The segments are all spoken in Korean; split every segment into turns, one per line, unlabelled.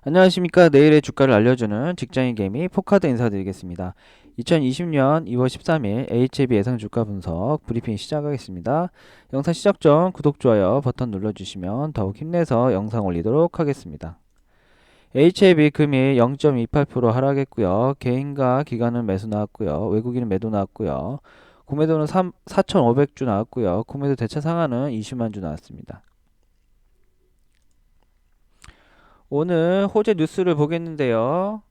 안녕하십니까. 내일의 주가를 알려주는 직장인 개미 포카드 인사드리겠습니다. 2020년 2월 13일 HAB 예상 주가 분석 브리핑 시작하겠습니다. 영상 시작 전 구독, 좋아요 버튼 눌러주시면 더욱 힘내서 영상 올리도록 하겠습니다. HAB 금일 0.28% 하락했고요. 개인과 기관은 매수 나왔고요. 외국인은 매도 나왔고요. 구매도는 4,500주 나왔고요. 구매도 대체 상한은 20만 주 나왔습니다. 오늘 호재 뉴스를 보겠는데요.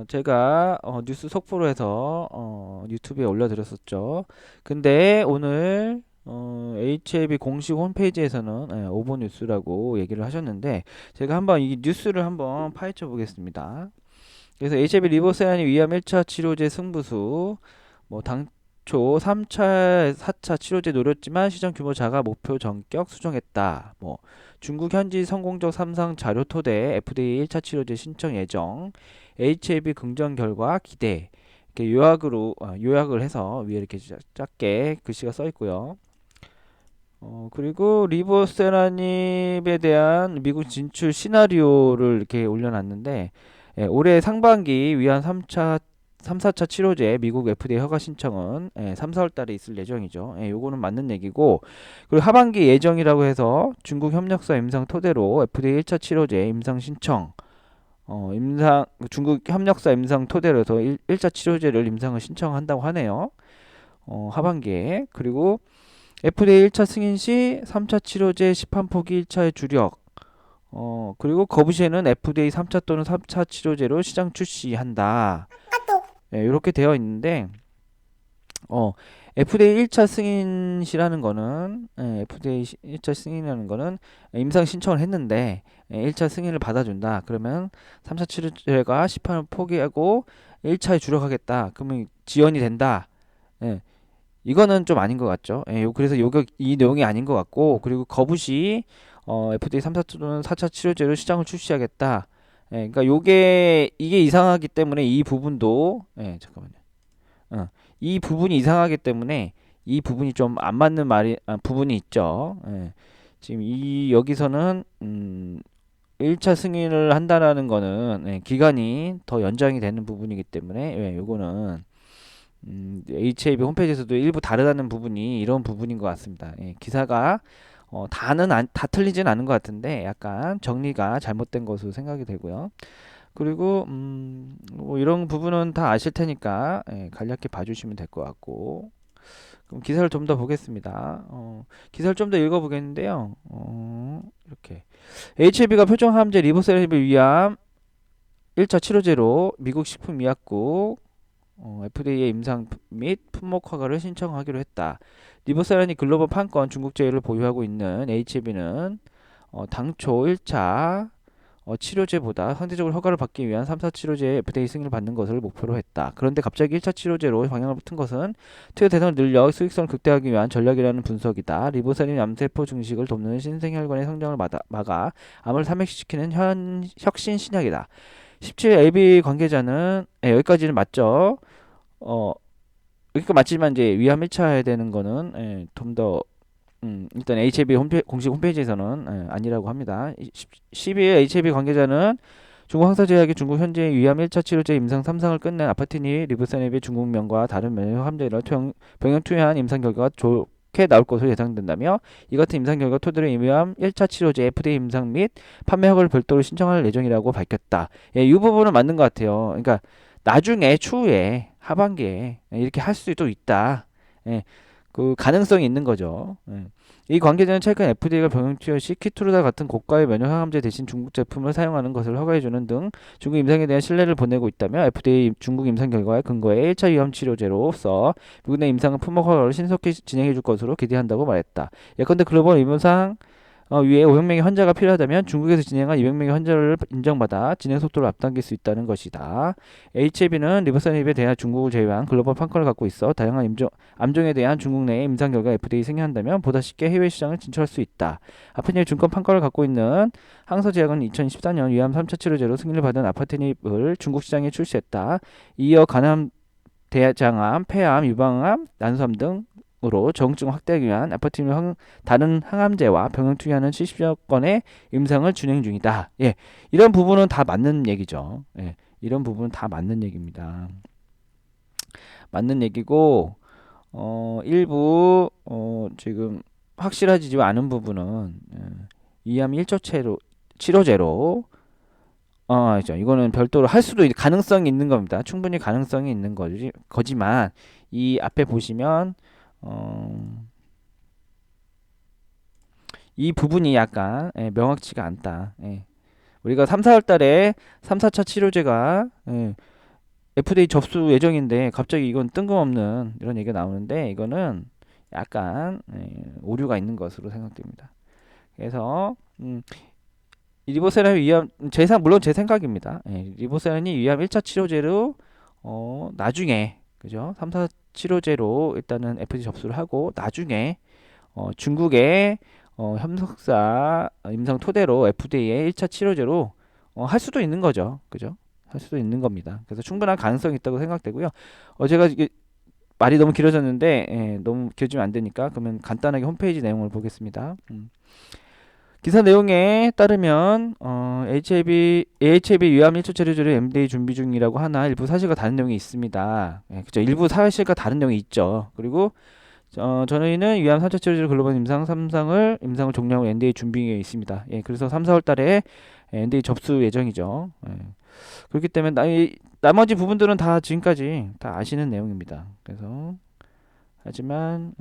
제가 뉴스 속보로 해서 유튜브에 올려드렸었죠. 근데 오늘 HAB 공식 홈페이지에서는 5번 뉴스라고 얘기를 하셨는데 제가 한번 이 뉴스를 한번 파헤쳐 보겠습니다. 그래서 HAB 리보세라니 위암 1차 치료제 승부수 뭐 당초 3차, 4차 치료제 노렸지만 시장 규모 작아 목표 전격 수정했다. 뭐 중국 현지 성공적 3상 자료 토대 FDA 1차 치료제 신청 예정 HAB 긍정 결과 기대 이렇게 요약을 해서 위에 이렇게 작게 글씨가 써 있고요. 그리고 리보세라닙에 대한 미국 진출 시나리오를 이렇게 올려놨는데 올해 상반기 위안 3, 4차 치료제 미국 FDA 허가 신청은 3, 4월 달에 있을 예정이죠. 요거는 맞는 얘기고 그리고 하반기 예정이라고 해서 중국 협력사 임상 토대로 FDA 1차 치료제 임상 신청 중국 협력사 임상 토대로 해서 1차 치료제를 임상을 신청한다고 하네요. 하반기에 그리고 FDA 1차 승인 시 3차 치료제 시판 포기 1차의 주력 그리고 거부시에는 FDA 3차 또는 3차 치료제로 시장 출시한다. 이렇게 되어 있는데 어, FDA 1차 승인시라는 거는 FDA 1차 승인이라는 거는 임상 신청을 했는데 1차 승인을 받아준다. 그러면 3차 치료제가 시판을 포기하고 1차에 주력하겠다. 그러면 지연이 된다. 예, 이거는 좀 아닌 것 같죠. 그래서 이 내용이 아닌 것 같고 그리고 거부시 FDA 3차 또는 4차 치료제로 시장을 출시하겠다. 그러니까 이게 이상하기 때문에 이 부분도 잠깐만요. 이 부분이 이상하기 때문에 이 부분이 좀 안 맞는 부분이 있죠. 지금 여기서는 1차 승인을 한다라는 거는 기간이 더 연장이 되는 부분이기 때문에 요거는 HAB 홈페이지에서도 일부 다르다는 부분이 이런 부분인 것 같습니다. 기사가 다 틀리진 않은 것 같은데 약간 정리가 잘못된 것으로 생각이 되고요. 그리고 뭐 이런 부분은 다 아실 테니까 간략히 봐주시면 될 것 같고 그럼 기사를 좀 더 보겠습니다. 기사를 좀 더 읽어보겠는데요. 이렇게 HAB가 표정암제 리보세라닙을 위한 1차 치료제로 미국 식품의약국 FDA의 임상 및 품목 허가를 신청하기로 했다. 리보세라닙 글로벌 판권 중국 제휴를 보유하고 있는 HAB는 당초 1차 치료제보다 상대적으로 허가를 받기 위한 3사 치료제의 FDA 승인을 받는 것을 목표로 했다. 그런데 갑자기 1차 치료제로 방향을 붙은 것은 투여 대상을 늘려 수익성을 극대화하기 위한 전략이라는 분석이다. 리보세린 암세포 증식을 돕는 신생혈관의 성장을 막아 암을 삼액시키는 혁신 신약이다. 17일 AB 관계자는 여기까지는 맞죠. 여기가 맞지만 이제 위암 1차 해야 되는 거는 좀더 일단 HAB 공식 홈페이지에서는 아니라고 합니다. 12일 HAB 관계자는 중국 항사제약이 중국 현재 위암 1차 치료제 임상 3상을 끝낸 아파티니 리브사닙의 중국명과 다른 면역 함재를 병행 투여한 임상 결과가 좋게 나올 것으로 예상된다며 이 같은 임상 결과 토대로 위암 1차 치료제 FDA 임상 및 판매 허가를 별도로 신청할 예정이라고 밝혔다. 이 부분은 맞는 것 같아요. 그러니까 나중에 추후에 하반기에 이렇게 할 수도 있다. 예, 그 가능성이 있는 거죠. 이 관계자는 최근 FDA가 병용 투여 시 키투르다 같은 고가의 면역 항암제 대신 중국 제품을 사용하는 것을 허가해주는 등 중국 임상에 대한 신뢰를 보내고 있다며 FDA 중국 임상 결과에 근거해 1차 위암 치료제로서 미국 내 임상 품목 허가를 신속히 진행해줄 것으로 기대한다고 말했다. 예컨대 글로벌 임상 위에 500명의 환자가 필요하다면 중국에서 진행한 200명의 환자를 인정받아 진행 속도를 앞당길 수 있다는 것이다. HAB는 리버사닙에 대한 중국을 제외한 글로벌 판권을 갖고 있어 다양한 암종에 대한 중국 내의 임상 결과 FDA 승인한다면 보다 쉽게 해외 시장을 진출할 수 있다. 아파티닙 중권 판권을 갖고 있는 항서제약은 2014년 위암 3차 치료제로 승인을 받은 아파티닙을 중국 시장에 출시했다. 이어 간암, 대장암, 폐암, 유방암, 난소암 등 으로 저응증 확대하기 위한 아파트민 다른 항암제와 병용 투여하는 70여 건의 임상을 진행 중이다. 예, 이런 부분은 다 맞는 얘기죠. 예, 이런 부분은 다 맞는 얘기입니다. 맞는 얘기고 일부 지금 확실하지 않은 부분은 이암 1초체로 치료제로 그죠. 이거는 별도로 할 수도 가능성이 있는 겁니다. 충분히 가능성이 있는 거지만 이 앞에 보시면 이 부분이 약간 명확치가 않다. 예. 우리가 3, 4월 달에 3, 4차 치료제가 FDA 접수 예정인데 갑자기 이건 뜬금없는 이런 얘기가 나오는데 이거는 약간 오류가 있는 것으로 생각됩니다. 그래서 리보세라이 위암 물론 제 생각입니다. 리보세라이 위암 1차 치료제로 나중에 그죠? 3, 4 치료제로 일단은 FDA 접수를 하고 나중에 중국의 협력사 임상 토대로 FDA의 1차 치료제로 할 수도 있는 거죠. 그죠? 할 수도 있는 겁니다. 그래서 충분한 가능성이 있다고 생각되고요. 제가 이게 말이 너무 길어졌는데 너무 길어지면 안 되니까 그러면 간단하게 홈페이지 내용을 보겠습니다. 기사 내용에 따르면 AHIB 위암 1차 치료제를 FDA 준비 중이라고 하나 일부 사실과 다른 내용이 있습니다. 그죠? 일부 사실과 다른 내용이 있죠. 그리고 저희는 위암 3차 치료제를 글로벌 임상을 종료하고 NDA 준비에 있습니다. 그래서 3, 4월 달에 NDA 접수 예정이죠. 그렇기 때문에 나머지 부분들은 다 지금까지 다 아시는 내용입니다. 그래서 하지만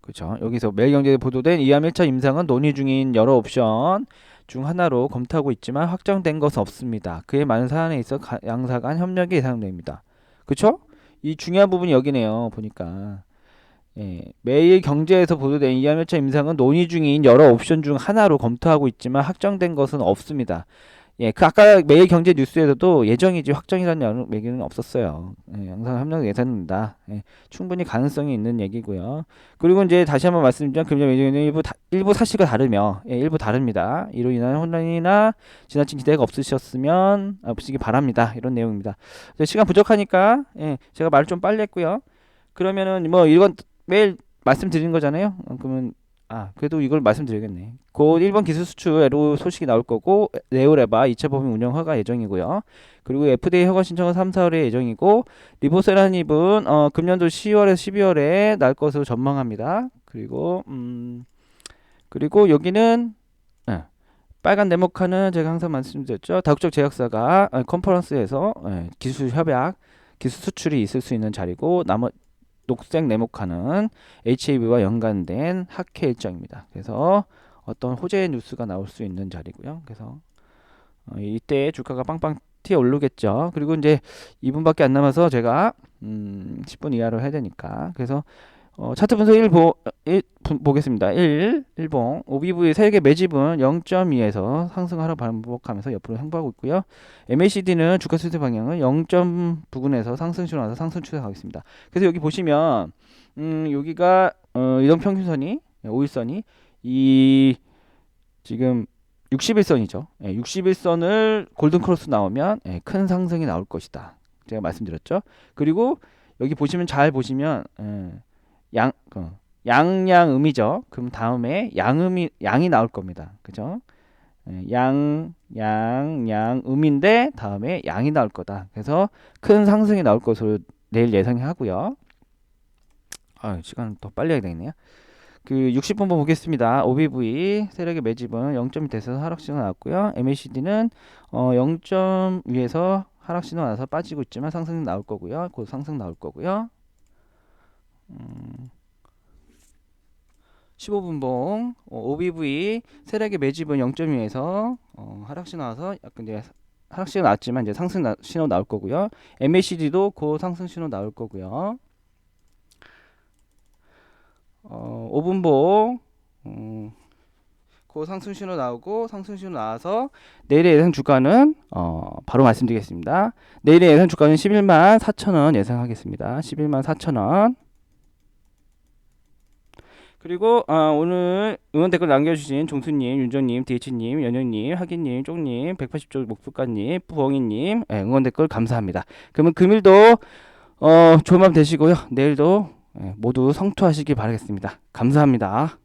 그렇죠. 여기서 매일경제에 보도된 이암 1차 임상은 논의 중인 여러 옵션 중 하나로 검토하고 있지만 확정된 것은 없습니다. 그에 많은 사안에 있어 양사 간 협력이 예상됩니다. 그렇죠? 이 중요한 부분이 여기네요. 보니까 매일경제에서 보도된 이암 1차 임상은 논의 중인 여러 옵션 중 하나로 검토하고 있지만 확정된 것은 없습니다. 그 아까 매일경제 뉴스에서도 예정이지 확정이라는 얘기는 없었어요. 양상 협력 예상됩니다. 충분히 가능성이 있는 얘기고요. 그리고 이제 다시 한번 말씀드리면 금년 매일경제는 일부 사실과 다르며 일부 다릅니다. 이로 인한 혼란이나 지나친 기대가 없으시기 바랍니다. 이런 내용입니다. 시간 부족하니까 제가 말을 좀 빨리 했고요. 그러면은 뭐 이건 매일 말씀드리는 거잖아요. 그러면 그래도 이걸 말씀드리겠네. 곧 일본 기술 수출로 소식이 나올 거고 네오레바 2차 법인 운영 허가 예정이고요. 그리고 FDA 허가 신청은 3, 4월에 예정이고 리보세라닙은 금년도 10월에서 12월에 날 것으로 전망합니다. 그리고 여기는 빨간 네모칸은 제가 항상 말씀드렸죠. 다국적 제약사가 컨퍼런스에서 기술 협약, 기술 수출이 있을 수 있는 자리고 녹색 네모칸은 HAB와 연관된 학회 일정입니다. 그래서 어떤 호재 뉴스가 나올 수 있는 자리고요. 그래서 이때 주가가 빵빵 튀어 오르겠죠. 그리고 이제 2분밖에 안 남아서 제가 10분 이하로 해야 되니까 그래서 차트 분석 1 보겠습니다. 1봉 OBV 세계 매집은 0.2에서 상승하러 반복하면서 옆으로 행보하고 있고요. MACD는 주가 수세 방향은 0점 부근에서 상승 신호라서 상승 추세 가겠습니다. 그래서 여기 보시면 여기가 이동평균선이 5일선이 이 지금 61선이죠. 61선을 골든크로스 나오면 큰 상승이 나올 것이다. 제가 말씀드렸죠. 그리고 여기 보시면 잘 보시면 양양음이죠. 그럼 다음에 양이 나올 겁니다. 그죠? 양음인데 다음에 양이 나올 거다. 그래서 큰 상승이 나올 것으로 내일 예상하고요. 시간 더 빨리 해야 되겠네요. 그 60분 보겠습니다. OBV 세력의 매집은 0점이 돼서 하락신호 나왔고요. MACD는 0점 위에서 하락신호 나서 빠지고 있지만 상승 나올 거고요. 곧 상승 나올 거고요. 15분봉 OBV 세력의 매집은 0.2에서 하락신호 나와서 약간 이제 하락신호 나왔지만 이제 상승 신호 나올 거고요. MACD도 곧 상승 신호 나올 거고요. 5분봉 그 상승 신호 나오고 상승 신호 나와서 내일의 예상 주가는 바로 말씀드리겠습니다. 내일의 예상 주가는 11만 4천원 예상하겠습니다. 11만 4천원. 그리고 오늘 응원 댓글 남겨주신 종수님, 윤정님, DH님, 연영님, 하기님, 쪽님, 180조 목표가님, 부엉이님 응원 댓글 감사합니다. 그러면 금일도 좋은 밤 되시고요. 내일도 모두 성투하시기 바라겠습니다. 감사합니다.